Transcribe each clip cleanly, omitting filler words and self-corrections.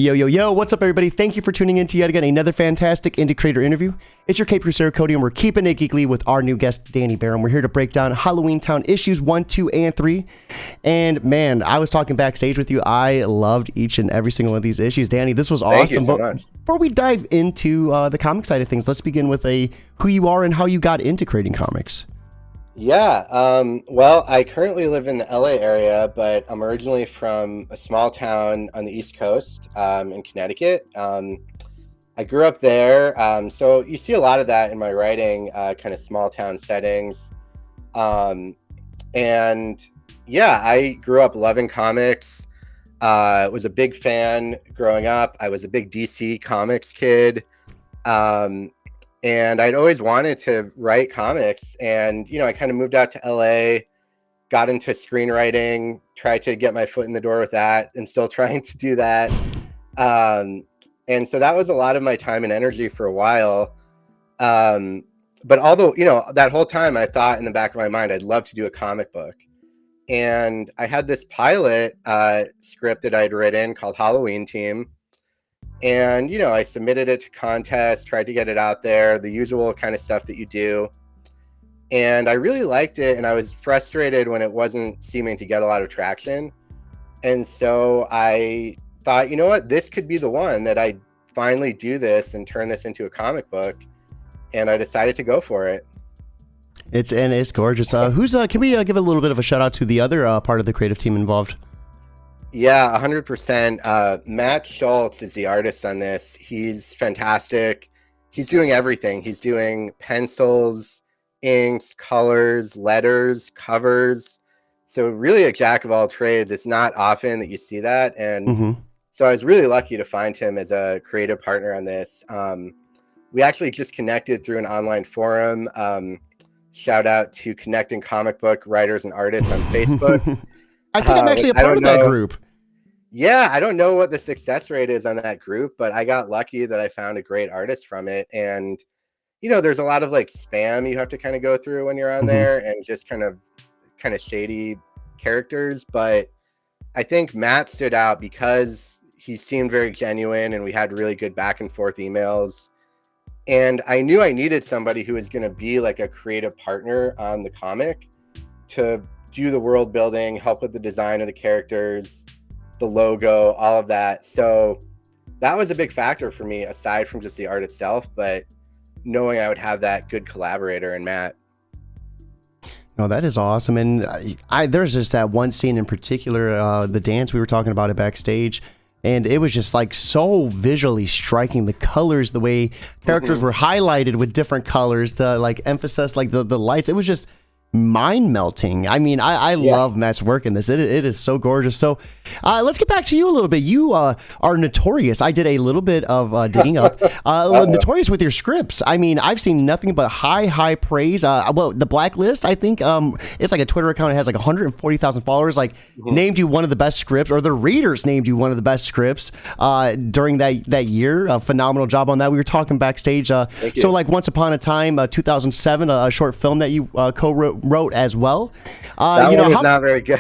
Yo, yo, yo, what's up, everybody? Thank you for tuning in to yet again another fantastic indie creator interview. It's your Cape Crusader Cody, and we're keeping it geekly with our new guest, Danny Baram. We're here to break down Halloween Town issues 1, 2, and 3. And man, I was talking backstage with you. I loved each and every single one of these issues. Danny, this was awesome. Thank you so much. Before we dive into the comic side of things, let's begin with who you are and how you got into creating comics. Yeah, well, I currently live in the LA area, but I'm originally from a small town on the East Coast in Connecticut. I grew up there, so you see a lot of that in my writing, kind of small town settings. And yeah, I grew up loving comics. Was a big fan growing up. I was a big DC Comics kid. And I'd always wanted to write comics, and I kind of moved out to LA, got into screenwriting, tried to get my foot in the door with that, and still trying to do that. And so that was a lot of my time and energy for a while. But although that whole time I thought in the back of my mind I'd love to do a comic book, and I had this pilot script that I'd written called Halloween Team. And, I submitted it to contests, tried to get it out there, the usual kind of stuff that you do. And I really liked it. And I was frustrated when it wasn't seeming to get a lot of traction. And so I thought, you know what, this could be the one that I finally do this and turn this into a comic book. And I decided to go for it. It's gorgeous. Can we give a little bit of a shout out to the other part of the creative team involved? Yeah, 100%. Matt Schultz is the artist on this. He's fantastic. He's doing everything. He's doing pencils, inks, colors, letters, covers. So really a jack of all trades. It's not often that you see that. And so I was really lucky to find him as a creative partner on this. We actually just connected through an online forum. Shout out to Connecting Comic Book Writers and Artists on Facebook. I think I'm actually a part of that group. Yeah, I don't know what the success rate is on that group, but I got lucky that I found a great artist from it. And, there's a lot of like spam you have to kind of go through when you're on there, and just kind of shady characters. But I think Matt stood out because he seemed very genuine, and we had really good back and forth emails. And I knew I needed somebody who was going to be like a creative partner on the comic to do the world building, help with the design of the characters, the logo, all of that. So that was a big factor for me, aside from just the art itself, but knowing I would have that good collaborator in Matt. No, that is awesome. And there's just that one scene in particular, the dance, we were talking about it backstage, and it was just like so visually striking. The colors, the way characters were highlighted with different colors to like emphasize like the lights. It was just mind melting. I mean, I love Matt's work in this. It is so gorgeous. So let's get back to you a little bit. You are notorious. I did a little bit of digging up. Notorious with your scripts. I mean, I've seen nothing but high praise. Well, the Blacklist, I think it's like a Twitter account. It has like 140,000 followers. Like named you one of the best scripts, or the readers named you one of the best scripts during that year. A phenomenal job on that. We were talking backstage. So like Once Upon a Time, 2007, a short film that you co-wrote as well. That one was not very good.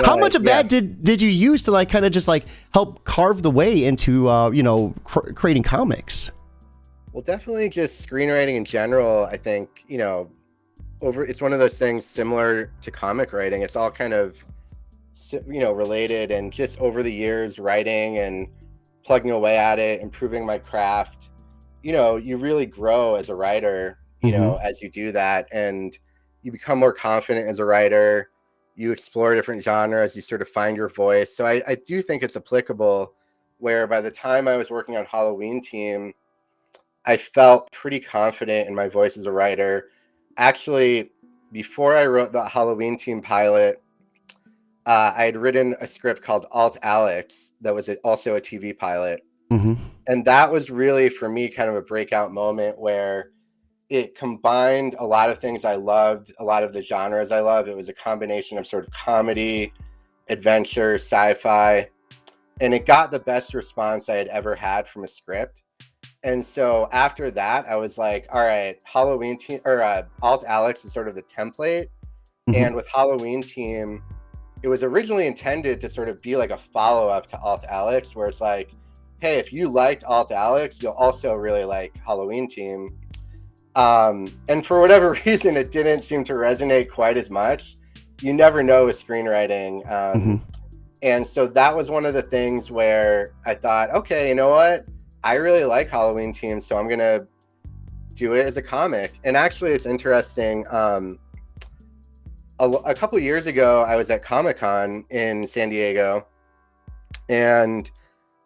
How much of that did you use to like kind of just like help carve the way into creating comics? Well, definitely just screenwriting in general. I think it's one of those things similar to comic writing. It's all kind of related, and just over the years writing and plugging away at it, improving my craft. You really grow as a writer as you do that, and you become more confident as a writer. You explore different genres, you sort of find your voice. So I do think it's applicable, where by the time I was working on Halloween Team, I felt pretty confident in my voice as a writer. Actually, before I wrote the Halloween Team pilot, I had written a script called Alt Alex that was also a TV pilot. And that was really, for me, kind of a breakout moment where it combined a lot of things I loved, a lot of the genres I love. It was a combination of sort of comedy, adventure, sci-fi, and it got the best response I had ever had from a script. And so after that, I was like, all right, Halloween Team, or Alt Alex is sort of the template. And with Halloween Team, it was originally intended to sort of be like a follow-up to Alt Alex, where it's like, hey, if you liked Alt Alex, you'll also really like Halloween Team. And for whatever reason, it didn't seem to resonate quite as much. You never know with screenwriting. And so that was one of the things where I thought, okay, you know what? I really like Halloween Team, so I'm going to do it as a comic. And actually, it's interesting. A couple of years ago, I was at Comic-Con in San Diego, and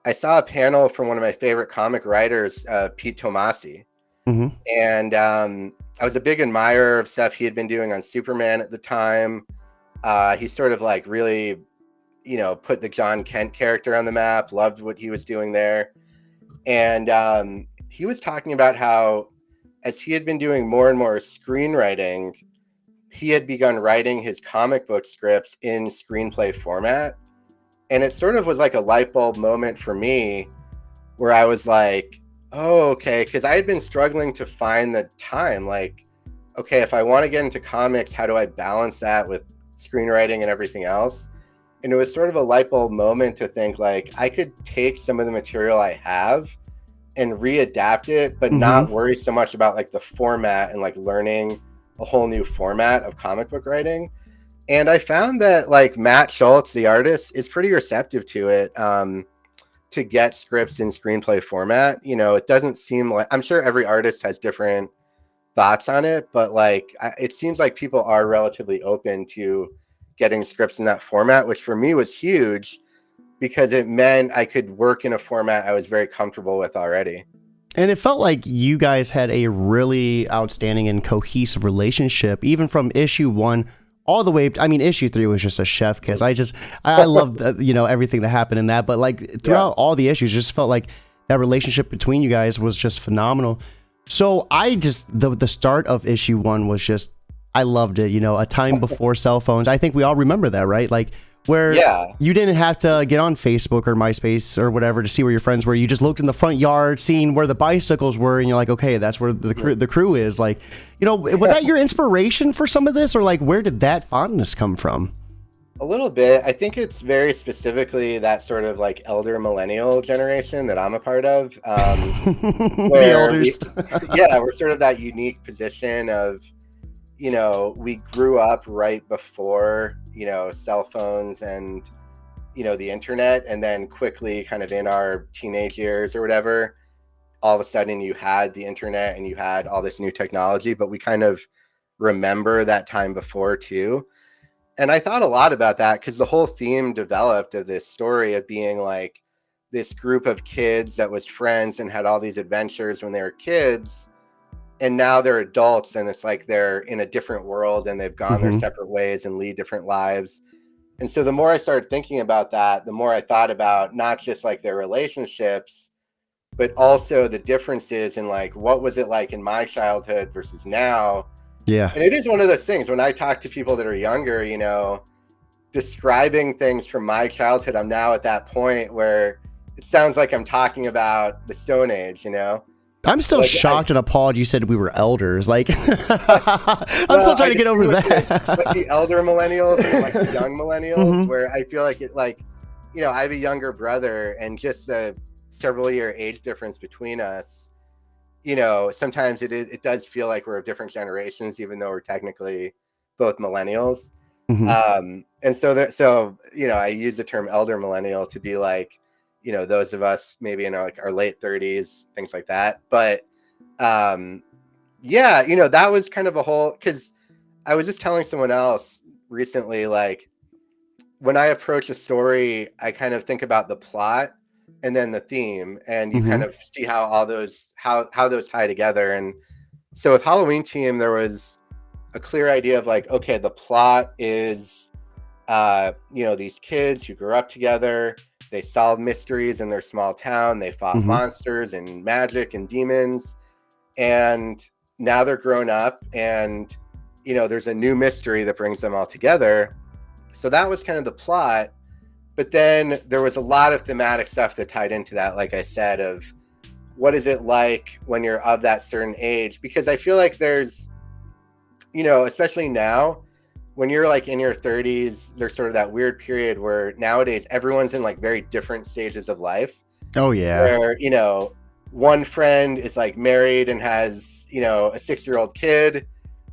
I saw a panel from one of my favorite comic writers, Pete Tomasi. And I was a big admirer of stuff he had been doing on Superman at the time. He sort of like really, you know, put the John Kent character on the map, loved what he was doing there. And he was talking about how, as he had been doing more and more screenwriting, he had begun writing his comic book scripts in screenplay format. And it sort of was like a light bulb moment for me where I was like, oh, okay. Because I had been struggling to find the time. Like, okay, if I want to get into comics, how do I balance that with screenwriting and everything else? And it was sort of a light bulb moment to think like, I could take some of the material I have and readapt it, but not worry so much about like the format and like learning a whole new format of comic book writing. And I found that like Matt Schultz, the artist, is pretty receptive to it, to get scripts in screenplay format. You know, it doesn't seem like, I'm sure every artist has different thoughts on it, but like, it seems like people are relatively open to getting scripts in that format, which for me was huge because it meant I could work in a format I was very comfortable with already. And it felt like you guys had a really outstanding and cohesive relationship, even from issue 1 all the way. I mean, issue 3 was just a chef kiss. I loved, you know, everything that happened in that. But like throughout all the issues, just felt like that relationship between you guys was just phenomenal. So the start of issue 1 was just, I loved it. You know, a time before cell phones. I think we all remember that, right? Like where you didn't have to get on Facebook or MySpace or whatever to see where your friends were. You just looked in the front yard, seeing where the bicycles were, and you're like, okay, that's where the crew is. Like, you know, was that your inspiration for some of this, or like where did that fondness come from? A little bit. I think it's very specifically that sort of like elder millennial generation that I'm a part of. The elders. We're sort of that unique position of, you know, we grew up right before, you know, cell phones and, you know, the internet, and then quickly kind of in our teenage years or whatever, all of a sudden you had the internet and you had all this new technology, but we kind of remember that time before too. And I thought a lot about that because the whole theme developed of this story of being like this group of kids that was friends and had all these adventures when they were kids. And now they're adults and it's like they're in a different world and they've gone their separate ways and lead different lives. And so the more I started thinking about that, the more I thought about not just like their relationships, but also the differences in like, what was it like in my childhood versus now? Yeah. And it is one of those things when I talk to people that are younger, you know, describing things from my childhood, I'm now at that point where it sounds like I'm talking about the Stone Age, you know? I'm still like, shocked and appalled you said we were elders. Like, I'm still trying to get over that. Like the elder millennials and like the young millennials, where I feel like it, like, you know, I have a younger brother and just a several year age difference between us. You know, sometimes it does feel like we're of different generations, even though we're technically both millennials. And so, you know, I use the term elder millennial to be like, you know, those of us maybe in our late 30s, things like that. But yeah, you know, that was kind of a whole, because I was just telling someone else recently, like when I approach a story, I kind of think about the plot and then the theme, and you kind of see how all those, how those tie together. And so with Halloween Team, there was a clear idea of like, okay, the plot is, you know, these kids who grew up together. They solved mysteries in their small town. They fought monsters and magic and demons. And now they're grown up and, you know, there's a new mystery that brings them all together. So that was kind of the plot. But then there was a lot of thematic stuff that tied into that, like I said, of what is it like when you're of that certain age? Because I feel like there's, you know, especially now, when you're like in your 30s, there's sort of that weird period where nowadays everyone's in like very different stages of life. Oh yeah. Where, one friend is like married and has, a 6-year-old kid.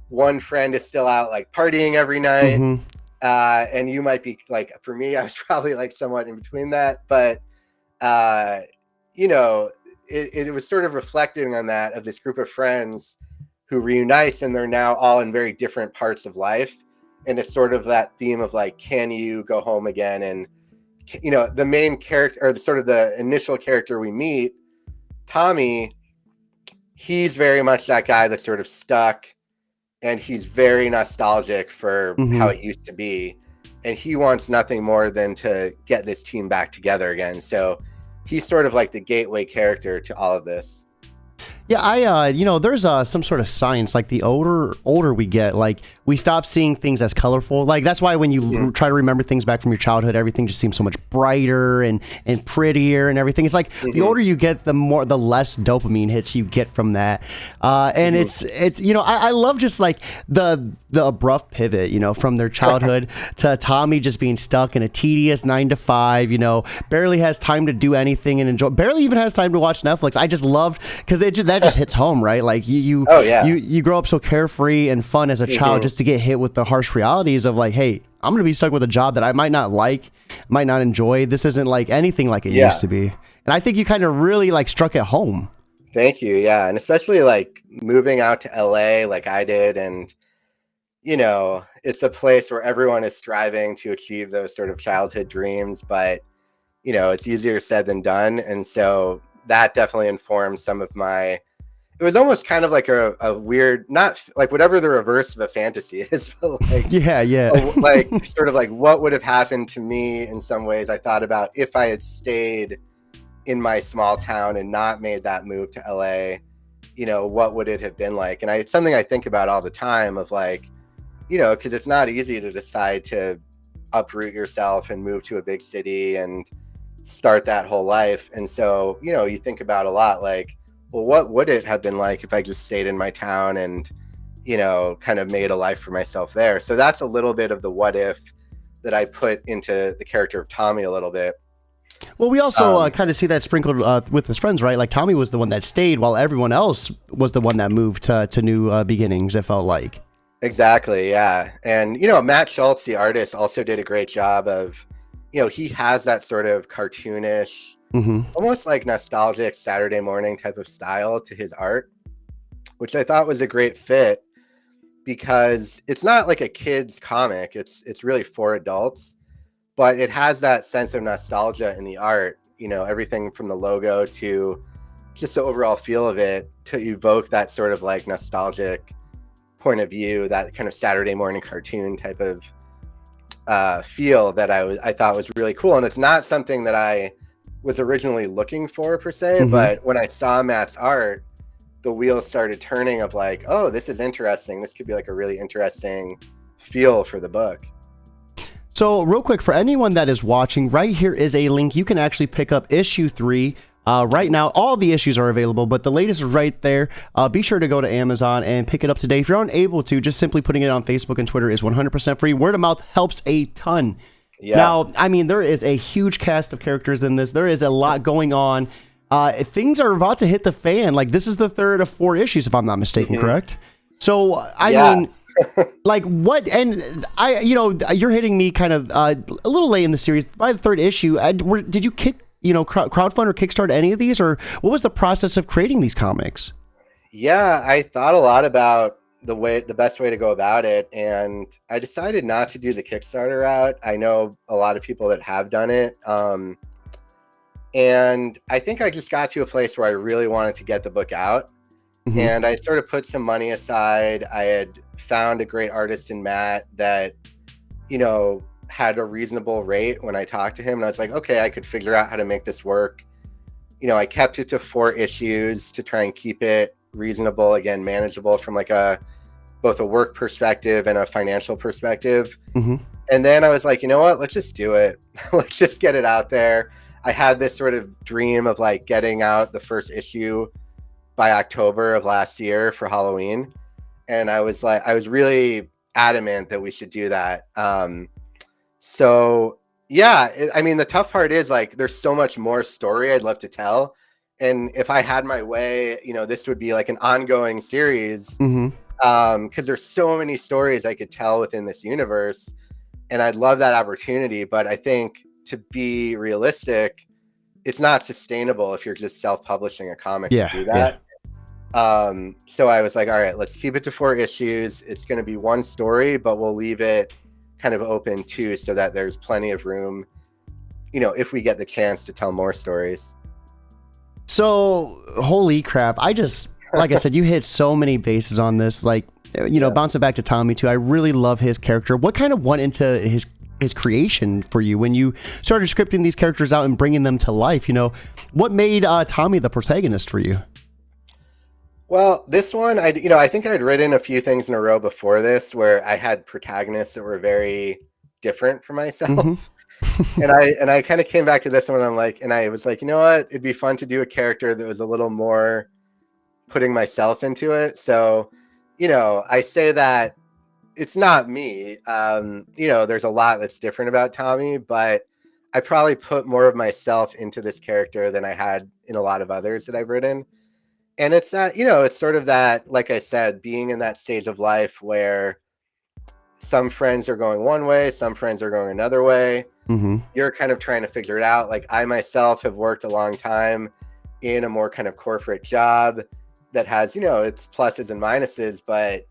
One friend is still out like partying every night. Mm-hmm. And you might be like, for me, I was probably like somewhat in between that. But, it was sort of reflecting on that, of this group of friends who reunites, and they're now all in very different parts of life. And it's sort of that theme of like, can you go home again? And, the main character, or sort of the initial character we meet, Tommy, he's very much that guy that's sort of stuck, and he's very nostalgic for how it used to be. And he wants nothing more than to get this team back together again. So he's sort of like the gateway character to all of this. Yeah, there's some sort of science, like the older we get, like we stop seeing things as colorful. Like that's why when you try to remember things back from your childhood, everything just seems so much brighter and prettier and everything. It's like the older you get, the less dopamine hits you get from that. And it's I love just like the abrupt pivot, from their childhood to Tommy just being stuck in a tedious 9 to 5, barely has time to do anything and enjoy, barely even has time to watch Netflix. I just loved, because that just hits home, right? Like you grow up so carefree and fun as a child, just to get hit with the harsh realities of like, hey, I'm gonna be stuck with a job that I might not like, might not enjoy. This isn't like anything like it used to be. And I think you kind of really like struck it home. Thank you. Yeah. And especially like moving out to LA like I did, and it's a place where everyone is striving to achieve those sort of childhood dreams, but it's easier said than done. And so that definitely informs some of my, it was almost kind of like a weird, not like whatever the reverse of a fantasy is, but like, like sort of like what would have happened to me in some ways. I thought about if I had stayed in my small town and not made that move to LA, what would it have been like? And it's something I think about all the time, of like, because it's not easy to decide to uproot yourself and move to a big city and start that whole life. And so, you think about a lot like, well, what would it have been like if I just stayed in my town and, kind of made a life for myself there? So that's a little bit of the what if that I put into the character of Tommy a little bit. Well, we also kind of see that sprinkled with his friends, right? Like Tommy was the one that stayed while everyone else was the one that moved to new beginnings, it felt like. Exactly, yeah. And, Matt Schultz, the artist, also did a great job of, he has that sort of cartoonish, almost like nostalgic Saturday morning type of style to his art, which I thought was a great fit, because it's not like a kid's comic. It's really for adults, but it has that sense of nostalgia in the art, everything from the logo to just the overall feel of it, to evoke that sort of like nostalgic point of view, that kind of Saturday morning cartoon type of feel that I thought was really cool. And it's not something that I was originally looking for per se, but when I saw Matt's art, the wheels started turning of like, oh, this is interesting. This could be like a really interesting feel for the book. So real quick, for anyone that is watching, right here is a link. You can actually pick up issue 3. Right now, all the issues are available, but the latest is right there. Be sure to go to Amazon and pick it up today. If you're unable to, just simply putting it on Facebook and Twitter is 100% free. Word of mouth helps a ton. Yeah. Now, I mean, there is a huge cast of characters in this. There is a lot going on. Things are about to hit the fan. Like, this is the 3rd of 4 issues, if I'm not mistaken, correct? So, I mean, like what, and you're hitting me kind of a little late in the series. By the 3rd issue, did you crowdfund or kickstart any of these, or what was the process of creating these comics? Yeah, I thought a lot about the best way to go about it, and I decided not to do the Kickstarter route. I know a lot of people that have done it, and I think I just got to a place where I really wanted to get the book out. And I sort of put some money aside. I had found a great artist in Matt that, had a reasonable rate when I talked to him. And I was like, okay, I could figure out how to make this work. I kept it to 4 issues to try and keep it reasonable, again, manageable from like both a work perspective and a financial perspective. And then I was like, you know what, let's just do it. Let's just get it out there. I had this sort of dream of like getting out the first issue by October of last year for Halloween. And I was really adamant that we should do that. So yeah, I mean, the tough part is like, there's so much more story I'd love to tell. And if I had my way, this would be like an ongoing series. Mm-hmm. Because there's so many stories I could tell within this universe, and I'd love that opportunity. But I think, to be realistic, it's not sustainable if you're just self-publishing a comic to do that. So I was like, all right, let's keep it to 4 issues. It's going to be one story, but we'll leave it kind of open too, so that there's plenty of room, if we get the chance to tell more stories. So, holy crap. Like I said, you hit so many bases on this. Like, bouncing back to Tommy too, I really love his character. What kind of went into his creation for you when you started scripting these characters out and bringing them to life? What made Tommy the protagonist for you? Well, this one, I think I'd written a few things in a row before this where I had protagonists that were very different from myself. Mm-hmm. and I kind of came back to this one, and I was like, you know what? It'd be fun to do a character that was a little more putting myself into it. So, I say that it's not me. There's a lot that's different about Tommy, but I probably put more of myself into this character than I had in a lot of others that I've written. And it's that, it's sort of that, like I said, being in that stage of life where some friends are going one way, some friends are going another way. Mm-hmm. You're kind of trying to figure it out. Like, I myself have worked a long time in a more kind of corporate job that has, its pluses and minuses, but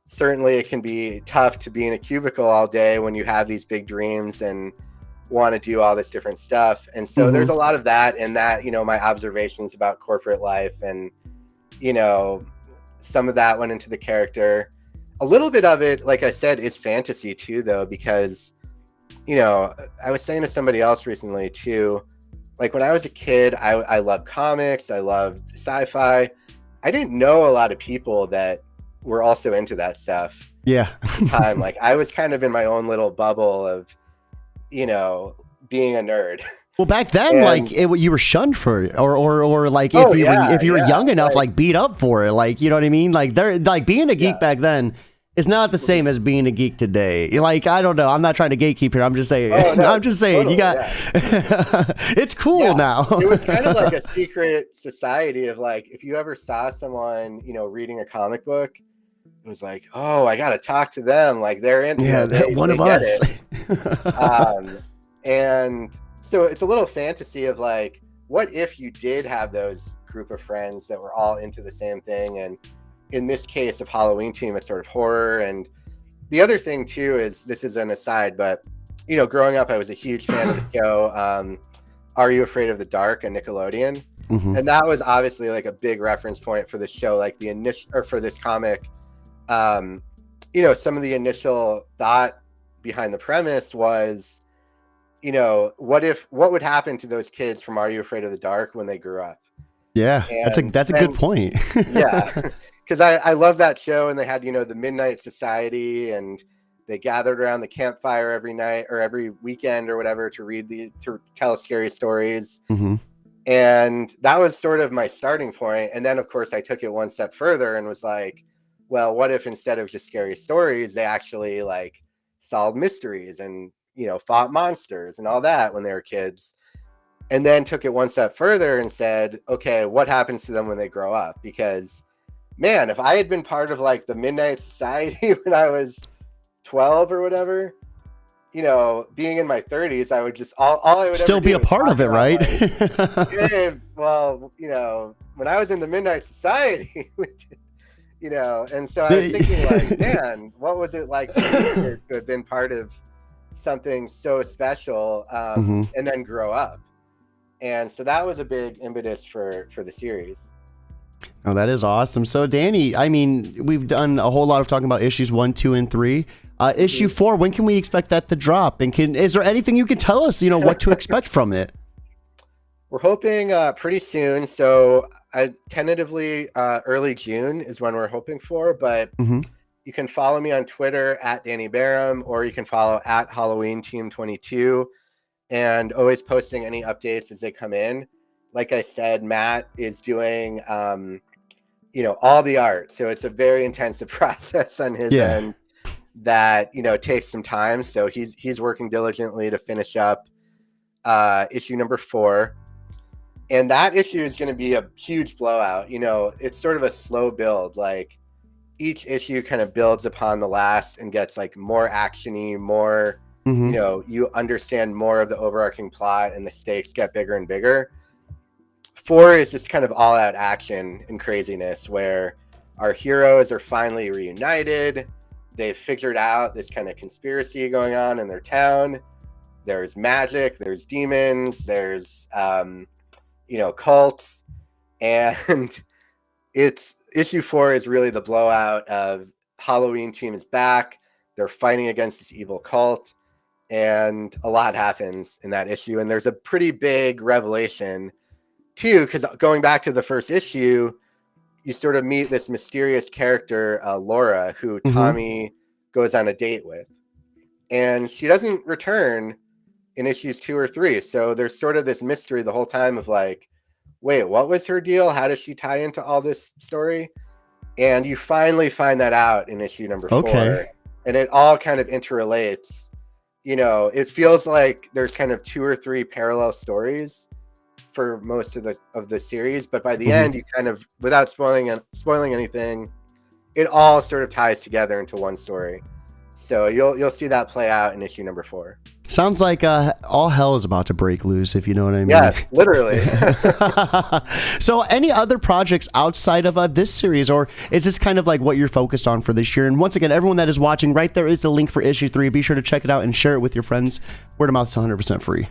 certainly it can be tough to be in a cubicle all day when you have these big dreams and want to do all this different stuff. And so there's a lot of that, and that, my observations about corporate life, and, some of that went into the character. A little bit of it, like I said, is fantasy too, though, because, I was saying to somebody else recently too, like, when I was a kid, I loved comics, I loved sci-fi. I didn't know a lot of people that were also into that stuff. Yeah. At the time. Like, I was kind of in my own little bubble of, being a nerd. Well, back then, you were shunned for it, or like if you were young enough, like beat up for it, like, you know what I mean? Like, being a geek back then is not the same as being a geek today. Like, I don't know. I'm not trying to gatekeep here. I'm just saying. I'm just saying. Totally, you got. It's cool now. It was kind of like a secret society of, like, if you ever saw someone, reading a comic book, it was like, oh, I got to talk to them. Like, they're in. Yeah, they're one of us. And so it's a little fantasy of, like, what if you did have those group of friends that were all into the same thing? And in this case of Halloween Team, it's sort of horror. And the other thing too is, this is an aside, but, growing up, I was a huge fan of the show Are You Afraid of the Dark on Nickelodeon? Mm-hmm. And that was obviously like a big reference point for the show, like the initial, or for this comic. Some of the initial thought behind the premise was, what would happen to those kids from Are You Afraid of the Dark when they grew up? Yeah, that's a good point. Yeah, because I love that show, and they had, the Midnight Society, and they gathered around the campfire every night or every weekend or whatever to tell scary stories. Mm-hmm. And that was sort of my starting point. And then, of course, I took it one step further and was like, well, what if instead of just scary stories, they actually, like, solved mysteries and, fought monsters and all that when they were kids? And then took it one step further and said, okay, what happens to them when they grow up? Because, man, if I had been part of, like, the Midnight Society when I was 12 or whatever, being in my 30s, I would just all I would still be a part of it, right? Like, hey, well, when I was in the Midnight Society, and so I was thinking, like, man, what was it like to have been part of something so special, and then grow up? And so that was a big impetus for the series. Oh, that is awesome. So, Danny, I mean, we've done a whole lot of talking about issues 1, 2, and 3. Issue 4, when can we expect that to drop? And is there anything you can tell us, what to expect from it? We're hoping pretty soon. So tentatively early June is when we're hoping for, but you can follow me on Twitter at Danny Baram, or you can follow at Halloween Team 22, and always posting any updates as they come in. Like I said, Matt is doing, all the art. So it's a very intensive process on his end. that, takes some time. So he's working diligently to finish up issue number 4. And that issue is going to be a huge blowout. It's sort of a slow build. Like each issue kind of builds upon the last and gets like more actiony, more, you understand more of the overarching plot and the stakes get bigger and bigger. 4 is just kind of all out action and craziness where our heroes are finally reunited. They've figured out this kind of conspiracy going on in their town. There's magic, there's demons, there's, cults. And it's issue 4 is really the blowout of Halloween Team is back. They're fighting against this evil cult. And a lot happens in that issue. And there's a pretty big revelation too, because going back to the first issue, you sort of meet this mysterious character, Laura, who Tommy goes on a date with. And she doesn't return in issues 2 or 3. So there's sort of this mystery the whole time of like, wait, what was her deal? How does she tie into all this story? And you finally find that out in issue number 4. And it all kind of interrelates. It feels like there's kind of 2 or 3 parallel stories for most of the series, but by the end, you kind of, without spoiling anything, it all sort of ties together into one story. So you'll see that play out in issue number 4. Sounds like all hell is about to break loose, if you know what I mean. Yes, literally. So any other projects outside of this series, or is this kind of like what you're focused on for this year? And once again, everyone that is watching, right there is the link for issue 3. Be sure to check it out and share it with your friends. Word of mouth is 100% free.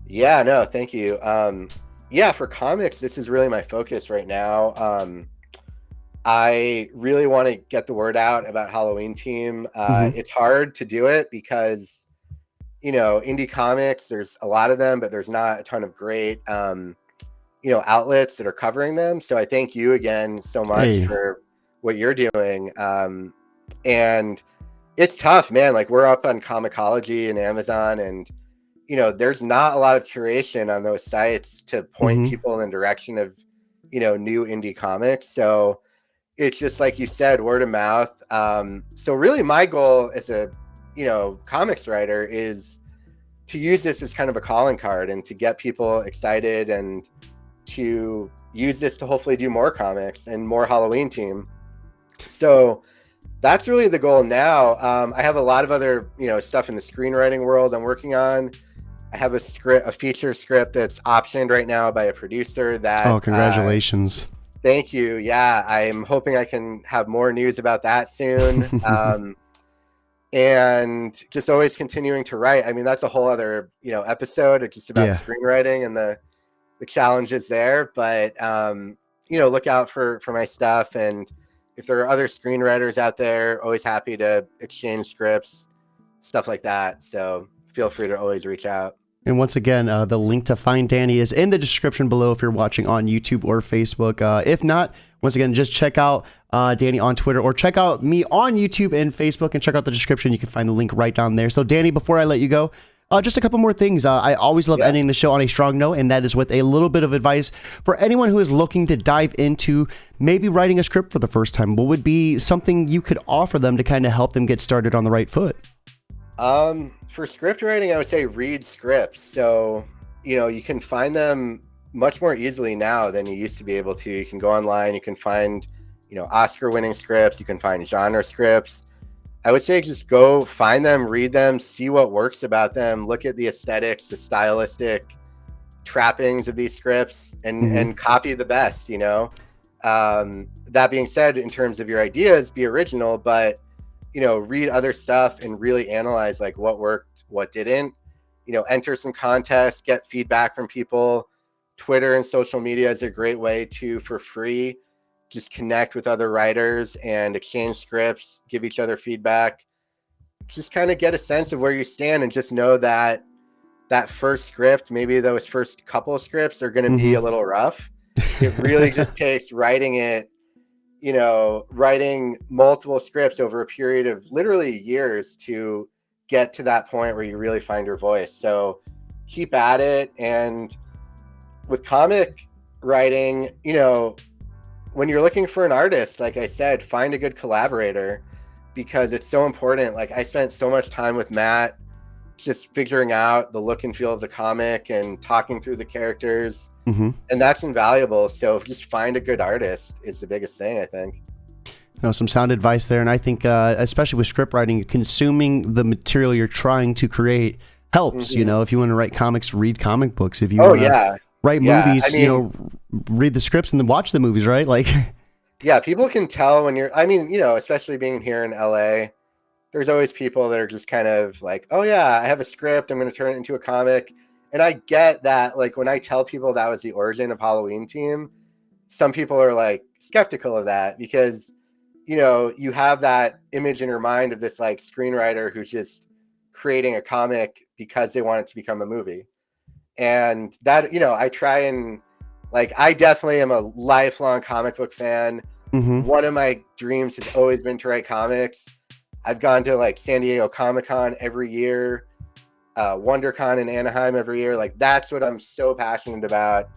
Yeah, no, thank you. For comics, this is really my focus right now. I really want to get the word out about Halloween Team. It's hard to do it because, indie comics, there's a lot of them, but there's not a ton of great, outlets that are covering them. So I thank you again so much for what you're doing. And it's tough, man. Like we're up on Comixology and Amazon, and there's not a lot of curation on those sites to point people in the direction of, new indie comics. So it's just like you said, word of mouth. So really my goal as a, comics writer is to use this as kind of a calling card and to get people excited and to use this to hopefully do more comics and more Halloween Team. So that's really the goal now. I have a lot of other, stuff in the screenwriting world I'm working on. I have a feature script that's optioned right now by a producer that. Oh, congratulations. Thank you. Yeah, I'm hoping I can have more news about that soon. And just always continuing to write. I mean, that's a whole other, episode. It's just about screenwriting and the challenges there. But, look out for my stuff. And if there are other screenwriters out there, always happy to exchange scripts, stuff like that. So feel free to always reach out. And once again, the link to find Danny is in the description below if you're watching on YouTube or Facebook. If not, once again, just check out Danny on Twitter or check out me on YouTube and Facebook and check out the description. You can find the link right down there. So Danny, before I let you go, just a couple more things. I always love ending the show on a strong note, and that is with a little bit of advice for anyone who is looking to dive into maybe writing a script for the first time. What would be something you could offer them to kind of help them get started on the right foot? For script writing, I would say read scripts. So, you can find them much more easily now than you used to be able to. You can go online, you can find, Oscar-winning scripts, you can find genre scripts. I would say just go find them, read them, see what works about them, look at the aesthetics, the stylistic trappings of these scripts, and copy the best, That being said, in terms of your ideas, be original, but read other stuff and really analyze like what worked, what didn't, enter some contests, get feedback from people. Twitter and social media is a great way to, for free, just connect with other writers and exchange scripts, give each other feedback, just kind of get a sense of where you stand and just know that that first script, maybe those first couple of scripts are going to be a little rough. It really just takes writing it, writing multiple scripts over a period of literally years to get to that point where you really find your voice. So keep at it. And with comic writing, when you're looking for an artist, like I said, find a good collaborator. because it's so important. Like, I spent so much time with Matt just figuring out the look and feel of the comic and talking through the characters. And that's invaluable. So just find a good artist is the biggest thing, I think. Some sound advice there. And I think, especially with script writing, consuming the material you're trying to create helps. You know, if you want to write comics, read comic books. If you want to write movies, you know, read the scripts and then watch the movies, right? Like, yeah, people can tell when you're, I mean, you know, especially being here in LA, there's always people that are just kind of like, oh yeah, I have a script, I'm going to turn it into a comic. And I get that. Like, when I tell people that was the origin of Halloween Team, some people are like skeptical of that because, you know, you have that image in your mind of this like screenwriter who's just creating a comic because they want it to become a movie. And that, you know, I try and like, I definitely am a lifelong comic book fan. One of my dreams has always been to write comics. I've gone to like San Diego Comic-Con every year, WonderCon in Anaheim every year. Like, that's what I'm so passionate about.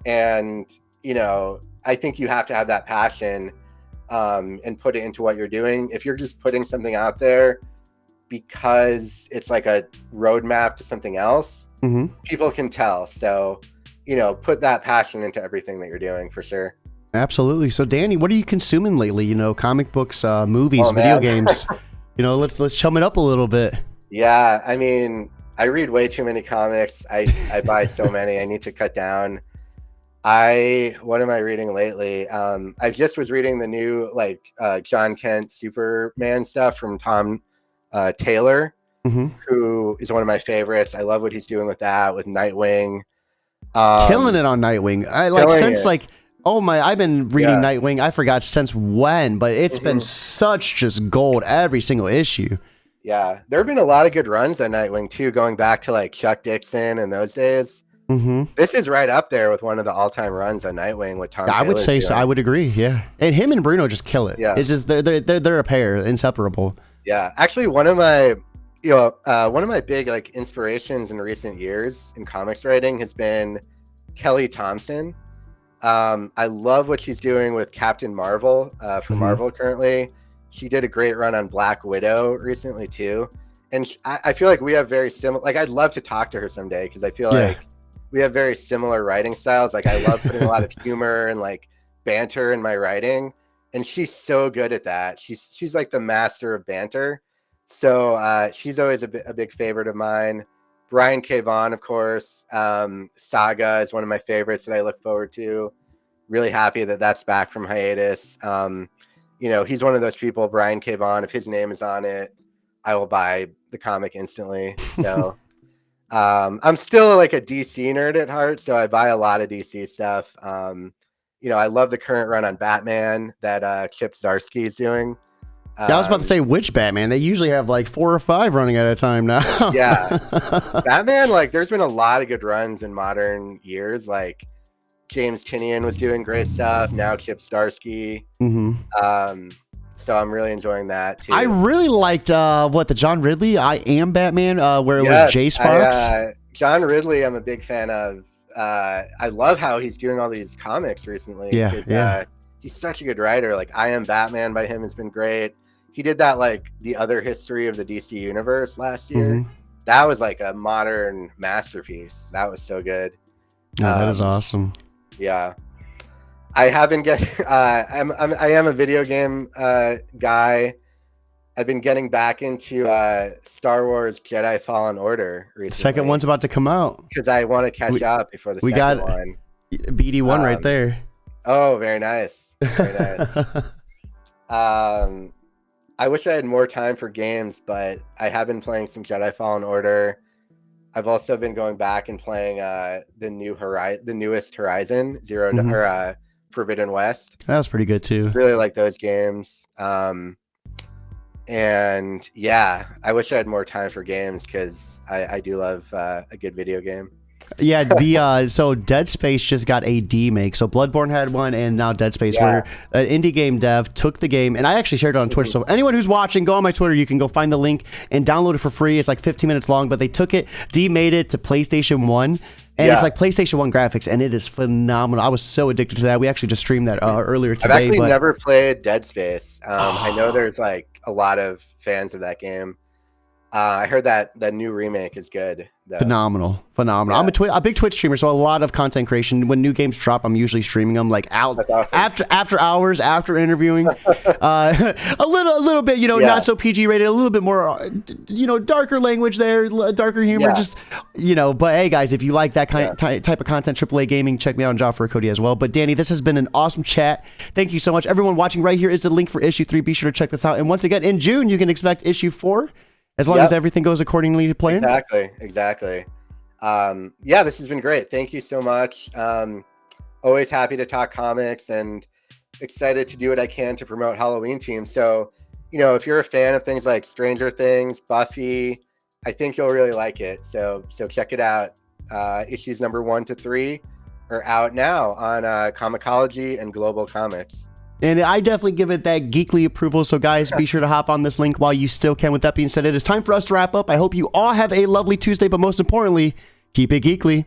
And, you know, I think you have to have that passion and put it into what you're doing. If you're just putting something out there because it's like a roadmap to something else, people can tell. So, you know, put that passion into everything that you're doing for sure. Absolutely. So, Danny, what are you consuming lately? You know, comic books, movies, video games. You know, let's chum it up a little bit. Yeah, I mean, I read way too many comics. I buy so many. I need to cut down. What am I reading lately? I just was reading the new like John Kent Superman stuff from Tom Taylor, who is one of my favorites. I love what he's doing with that, with Nightwing. Killing it on Nightwing. I like since like, oh my, I've been reading Nightwing. I forgot since when, but it's been such just gold every single issue. Yeah, there have been a lot of good runs on Nightwing too, going back to like Chuck Dixon and those days. This is right up there with one of the all-time runs on Nightwing with Tom. I would say so. I would agree. Yeah, and him and Bruno just kill it. Yeah, it's just they're a pair, inseparable. Yeah, actually, one of my big like inspirations in recent years in comics writing has been Kelly Thompson. I love what she's doing with Captain Marvel for Marvel currently. She did a great run on Black Widow recently too, and I feel like we have very similar. Like, I'd love to talk to her someday because I feel like we have very similar writing styles. Like, I love putting a lot of humor and like banter in my writing, and she's so good at that. She's like the master of banter. So she's always a big favorite of mine. Brian K. Vaughan, of course. Saga is one of my favorites that I look forward to. Really happy that that's back from hiatus. You know, he's one of those people, Brian K. Vaughan, if his name is on it, I will buy the comic instantly. So I'm still like a DC nerd at heart, so I buy a lot of DC stuff. You know, I love the current run on Batman that Chip Zdarsky is doing. I was about to say, which Batman? They usually have like 4 or 5 running at a time now. Yeah. Batman, like, there's been a lot of good runs in modern years. Like, James Tynion was doing great stuff. Now Chip Zdarsky. So I'm really enjoying that too. I really liked the John Ridley I Am Batman, where it was Jace Fox. John Ridley, I'm a big fan of. I love how he's doing all these comics recently. He's such a good writer. Like, I Am Batman by him has been great. He did that, like, The Other History of the DC Universe last year. That was like a modern masterpiece. That was so good. Yeah, that is awesome. Yeah. I have been getting I am a video game guy. I've been getting back into Star Wars Jedi Fallen Order recently. The second one's about to come out. Because I want to catch up before the second one. BD1 right there. Oh, very nice. Very nice. I wish I had more time for games, but I have been playing some Jedi Fallen Order. I've also been going back and playing the newest Horizon or Forbidden West. That was pretty good too. Really like those games. And yeah, I wish I had more time for games because I do love a good video game. Yeah, so Dead Space just got a remake. So Bloodborne had one, and now Dead Space, where an indie game dev took the game, and I actually shared it on Twitch. So anyone who's watching, go on my Twitter. You can go find the link and download it for free. It's like 15 minutes long, but they took it, demade it to PlayStation 1. And it's like PlayStation 1 graphics, and it is phenomenal. I was so addicted to that. We actually just streamed that earlier today. I've actually never played Dead Space. I know there's like a lot of fans of that game. I heard that new remake is good, though. Phenomenal. Yeah. I'm a big Twitch streamer, so a lot of content creation. When new games drop, I'm usually streaming them like out That's awesome. after hours, after interviewing. A little bit, not so PG rated, a little bit more, darker language there, darker humor, just, but hey guys, if you like that type of content, AAA gaming, check me out on Job for Cody as well. But Danny, this has been an awesome chat. Thank you so much. Everyone watching, right here is the link for issue 3. Be sure to check this out. And once again, in June, you can expect issue 4. As long as everything goes accordingly to plan. Exactly. This has been great. Thank you so much. Always happy to talk comics and excited to do what I can to promote Halloween Team. So, if you're a fan of things like Stranger Things, Buffy, I think you'll really like it. So check it out. Issues number 1 to 3 are out now on Comixology and Global Comics. And I definitely give it that geekly approval. So guys, be sure to hop on this link while you still can. With that being said, it is time for us to wrap up. I hope you all have a lovely Tuesday, but most importantly, keep it geekly.